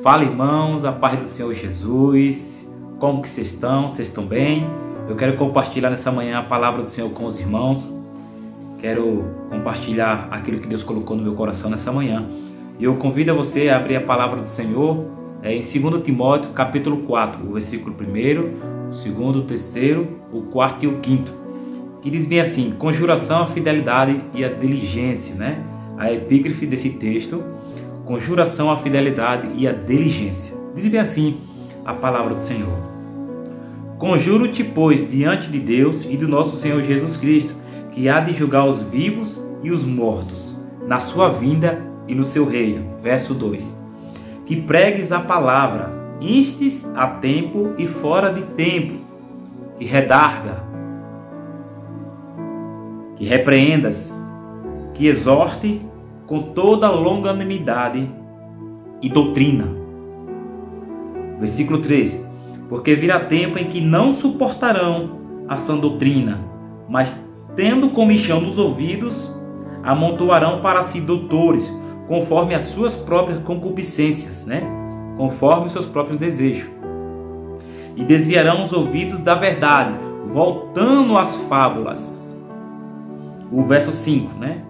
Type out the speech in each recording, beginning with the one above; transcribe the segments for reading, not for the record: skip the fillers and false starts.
Fala, irmãos, a paz do Senhor Jesus. Como que vocês estão? Vocês estão bem? Eu quero compartilhar nessa manhã a palavra do Senhor com os irmãos. Quero compartilhar aquilo que Deus colocou no meu coração nessa manhã. E eu convido a você a abrir a palavra do Senhor em 2 Timóteo, capítulo 4, o versículo 1, o 2º, o 3º, o 4º e o 5º. Que diz bem assim: conjuração, a fidelidade e a diligência, né? A epígrafe desse texto: conjuração, a fidelidade e a diligência. Diz bem assim a palavra do Senhor: conjuro-te, pois, diante de Deus e do nosso Senhor Jesus Cristo, que há de julgar os vivos e os mortos, na sua vinda e no seu reino. Verso 2: que pregues a palavra, instes a tempo e fora de tempo, que redarga, que repreendas, que exorte com toda longanimidade e doutrina. Versículo 3: porque virá tempo em que não suportarão a sã doutrina, mas tendo comichão nos ouvidos, amontoarão para si doutores, conforme as suas próprias concupiscências, né? Conforme os seus próprios desejos. E desviarão os ouvidos da verdade, voltando às fábulas. O verso 5, né?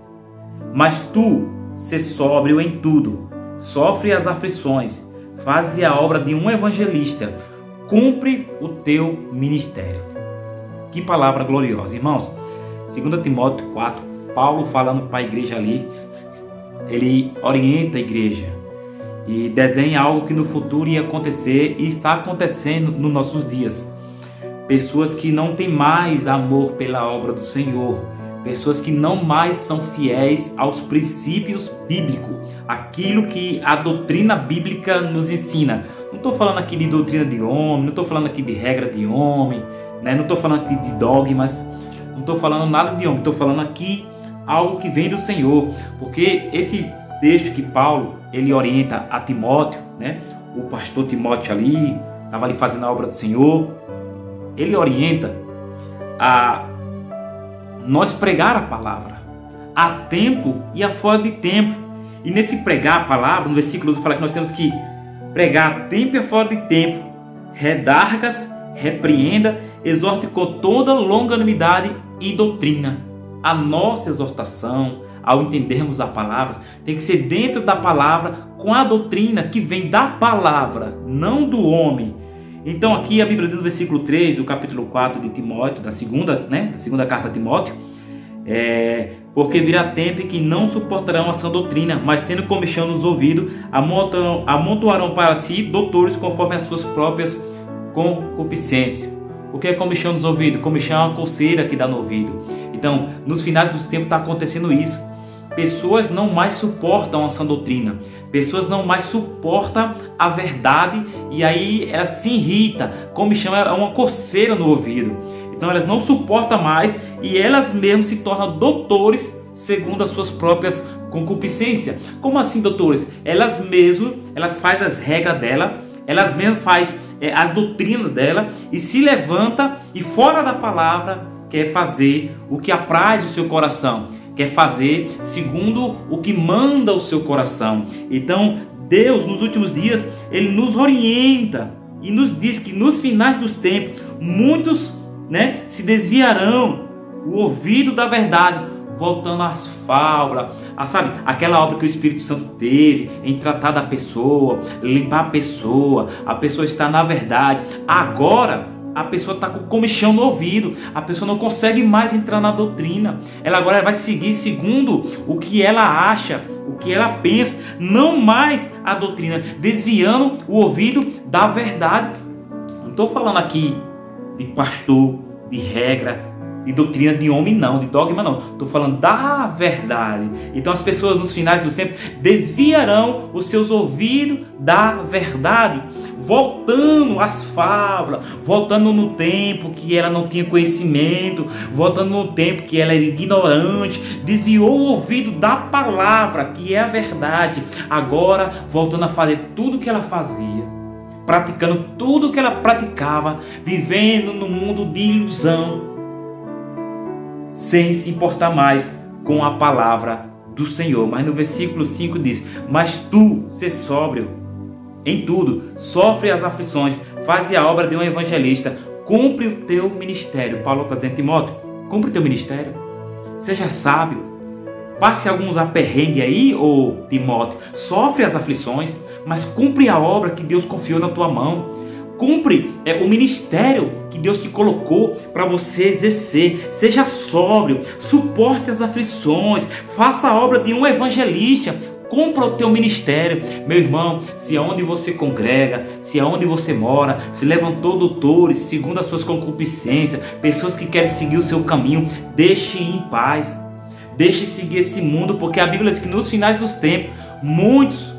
Mas tu, sê sóbrio em tudo, sofre as aflições, faze a obra de um evangelista, cumpre o teu ministério. Que palavra gloriosa, irmãos. 2 Timóteo 4, Paulo falando para a igreja ali, ele orienta a igreja e desenha algo que no futuro ia acontecer e está acontecendo nos nossos dias. Pessoas que não têm mais amor pela obra do Senhor, pessoas que não mais são fiéis aos princípios bíblicos, aquilo que a doutrina bíblica nos ensina. Não estou falando aqui de doutrina de homem, não estou falando aqui de regra de homem, né? Não estou falando aqui de dogmas, não estou falando nada de homem, estou falando aqui algo que vem do Senhor, porque esse texto que Paulo ele orienta a Timóteo, né? O pastor Timóteo ali estava ali fazendo a obra do Senhor, ele orienta a nós pregar a palavra a tempo e a fora de tempo. E nesse pregar a palavra, no versículo 2 fala que nós temos que pregar a tempo e a fora de tempo, redargas, repreenda, exorte com toda longanimidade e doutrina. A nossa exortação, ao entendermos a palavra, tem que ser dentro da palavra, com a doutrina que vem da palavra, não do homem. Então aqui a Bíblia diz no versículo 3 do capítulo 4 de Timóteo, da segunda carta a Timóteo, porque virá tempo em que não suportarão a sã doutrina, mas tendo comichão nos ouvidos, amontoarão para si doutores conforme as suas próprias concupiscências. O que é comichão nos ouvidos? Comichão é uma coceira que dá no ouvido. Então, nos finais dos tempos está acontecendo isso. Pessoas não mais suportam a sã doutrina. Pessoas não mais suportam a verdade e aí elas se irritam. Comichão é uma coceira no ouvido. Então elas não suportam mais e elas mesmas se tornam doutores segundo as suas próprias concupiscências. Como assim, doutores? Elas fazem as regras dela, elas mesmas fazem as doutrinas dela e se levanta e fora da palavra quer fazer o que apraz o seu coração, quer fazer segundo o que manda o seu coração. Então Deus nos últimos dias ele nos orienta e nos diz que nos finais dos tempos muitos, né, se desviarão o ouvido da verdade, voltando às fábulas, sabe? Aquela obra que o Espírito Santo teve em tratar da pessoa, limpar a pessoa está na verdade. Agora a pessoa está com comichão no ouvido, a pessoa não consegue mais entrar na doutrina, ela agora vai seguir segundo o que ela acha, o que ela pensa, não mais a doutrina, desviando o ouvido da verdade. Não estou falando aqui de pastor, de regra, de doutrina de homem não, de dogma não. Estou falando da verdade. Então as pessoas nos finais do tempo desviarão os seus ouvidos da verdade, voltando às fábulas, voltando no tempo que ela não tinha conhecimento, voltando no tempo que ela era ignorante, desviou o ouvido da palavra, que é a verdade, agora voltando a fazer tudo o que ela fazia, praticando tudo o que ela praticava, vivendo no mundo de ilusão, sem se importar mais com a palavra do Senhor. Mas no versículo 5 diz: mas tu, sê sóbrio em tudo, sofre as aflições, faz a obra de um evangelista, cumpre o teu ministério. Paulo está dizendo, Timóteo, cumpre o teu ministério, seja sábio, passe alguns aperrengues aí, ô Timóteo, sofre as aflições, mas cumpre a obra que Deus confiou na tua mão. Cumpre o ministério que Deus te colocou para você exercer. Seja sóbrio, suporte as aflições, faça a obra de um evangelista. Cumpra o teu ministério. Meu irmão, se aonde você congrega, se aonde você mora, se levantou doutores segundo as suas concupiscências, pessoas que querem seguir o seu caminho, deixe em paz. Deixe seguir esse mundo, porque a Bíblia diz que nos finais dos tempos, muitos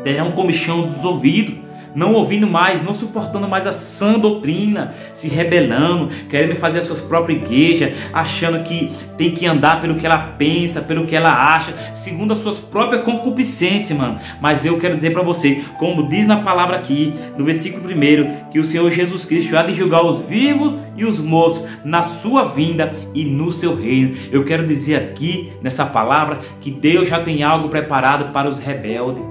terão comichão dos ouvidos, não ouvindo mais, não suportando mais a sã doutrina, se rebelando, querendo fazer as suas próprias igrejas, achando que tem que andar pelo que ela pensa, pelo que ela acha, segundo as suas próprias concupiscências, mano. Mas eu quero dizer para você, como diz na palavra aqui, no versículo 1, que o Senhor Jesus Cristo há de julgar os vivos e os mortos na sua vinda e no seu reino. Eu quero dizer aqui, nessa palavra, que Deus já tem algo preparado para os rebeldes.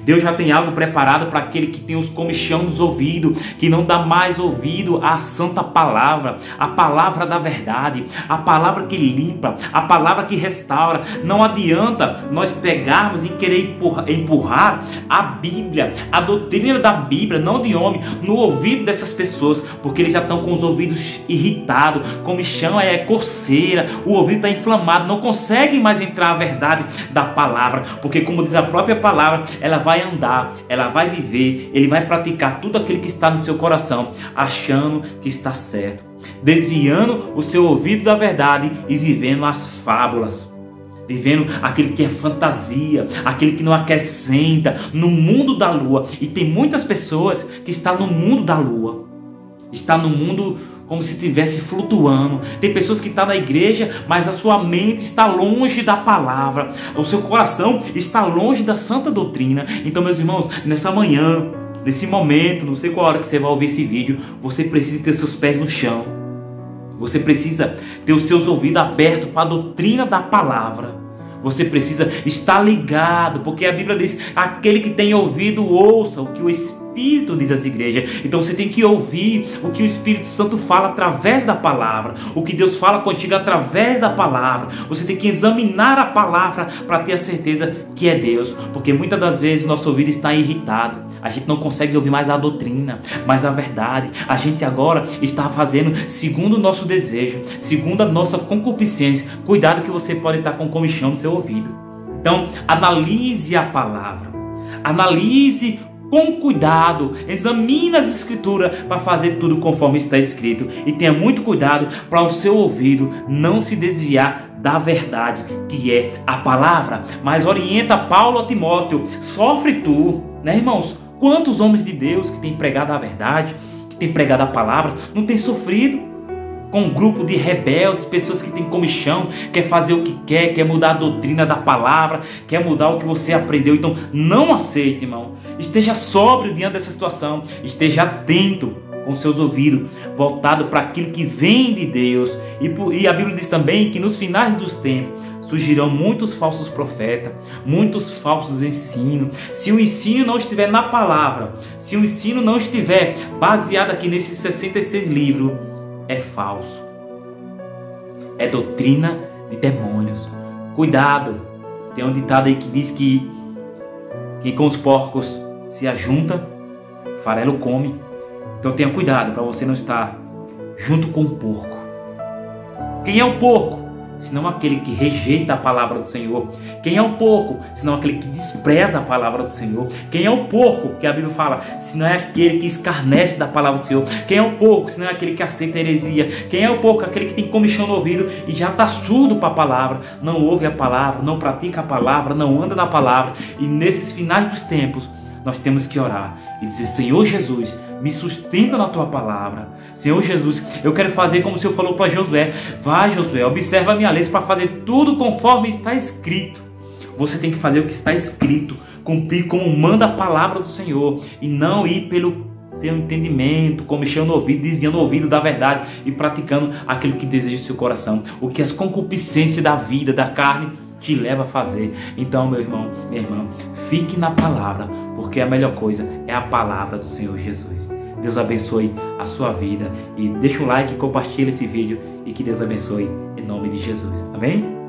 Deus já tem algo preparado para aquele que tem os comichão dos ouvidos, que não dá mais ouvido à santa palavra, a palavra da verdade, a palavra que limpa, a palavra que restaura. Não adianta nós pegarmos e querer empurrar a Bíblia, a doutrina da Bíblia, não de homem, no ouvido dessas pessoas, porque eles já estão com os ouvidos irritados, comichão é coceira, o ouvido está inflamado, não conseguem mais entrar a verdade da palavra, porque como diz a própria palavra, ela vai andar, ela vai viver, ele vai praticar tudo aquilo que está no seu coração, achando que está certo, desviando o seu ouvido da verdade e vivendo as fábulas, vivendo aquilo que é fantasia, aquilo que não acrescenta, no mundo da lua. E tem muitas pessoas que estão no mundo da lua, está no mundo como se estivesse flutuando. Tem pessoas que estão na igreja, mas a sua mente está longe da palavra, o seu coração está longe da santa doutrina. Então, meus irmãos, nessa manhã, nesse momento, não sei qual hora que você vai ouvir esse vídeo, você precisa ter seus pés no chão, você precisa ter os seus ouvidos abertos para a doutrina da palavra. Você precisa estar ligado, porque a Bíblia diz, aquele que tem ouvido, ouça o que o Espírito diz às igrejas. Então você tem que ouvir o que o Espírito Santo fala através da palavra, o que Deus fala contigo através da palavra. Você tem que examinar a palavra para ter a certeza que é Deus, porque muitas das vezes o nosso ouvido está irritado, a gente não consegue ouvir mais a doutrina, mas a verdade. A gente agora está fazendo segundo o nosso desejo, segundo a nossa concupiscência. Cuidado que você pode estar com comichão no seu ouvido. Então analise a palavra, analise com cuidado, examine as escrituras para fazer tudo conforme está escrito, e tenha muito cuidado para o seu ouvido não se desviar da verdade, que é a palavra. Mas orienta Paulo a Timóteo, sofre tu, né, irmãos? Quantos homens de Deus que têm pregado a verdade, que têm pregado a palavra, não têm sofrido com um grupo de rebeldes, pessoas que têm comichão, quer fazer o que quer mudar a doutrina da palavra, quer mudar o que você aprendeu. Então não aceite, irmão. Esteja sóbrio diante dessa situação, esteja atento com seus ouvidos voltado para aquilo que vem de Deus. E a Bíblia diz também que nos finais dos tempos surgirão muitos falsos profetas, muitos falsos ensinos. Se o ensino não estiver na palavra, se o ensino não estiver baseado aqui nesses 66 livros, é falso, é doutrina de demônios. Cuidado, tem um ditado aí que diz que quem com os porcos se ajunta, farelo come. Então tenha cuidado para você não estar junto com o porco. Quem é o porco? Senão aquele que rejeita a palavra do Senhor. Quem é o porco? Senão aquele que despreza a palavra do Senhor. Quem é o porco? Que a Bíblia fala, senão é aquele que escarnece da palavra do Senhor. Quem é o porco? Senão é aquele que aceita heresia. Quem é o porco? Aquele que tem comichão no ouvido e já está surdo para a palavra, não ouve a palavra, não pratica a palavra, não anda na palavra. E nesses finais dos tempos, nós temos que orar e dizer, Senhor Jesus, me sustenta na tua palavra. Senhor Jesus, eu quero fazer como o Senhor falou para Josué. Vai, Josué, observa a minha lei para fazer tudo conforme está escrito. Você tem que fazer o que está escrito, cumprir como manda a palavra do Senhor, e não ir pelo seu entendimento, comichão no ouvido, desviando o ouvido da verdade e praticando aquilo que deseja o seu coração, o que as concupiscências da vida, da carne te leva a fazer. Então, meu irmão, minha irmã, fique na palavra, porque a melhor coisa é a palavra do Senhor Jesus. Deus abençoe a sua vida e deixa um like, compartilha esse vídeo e que Deus abençoe em nome de Jesus. Amém?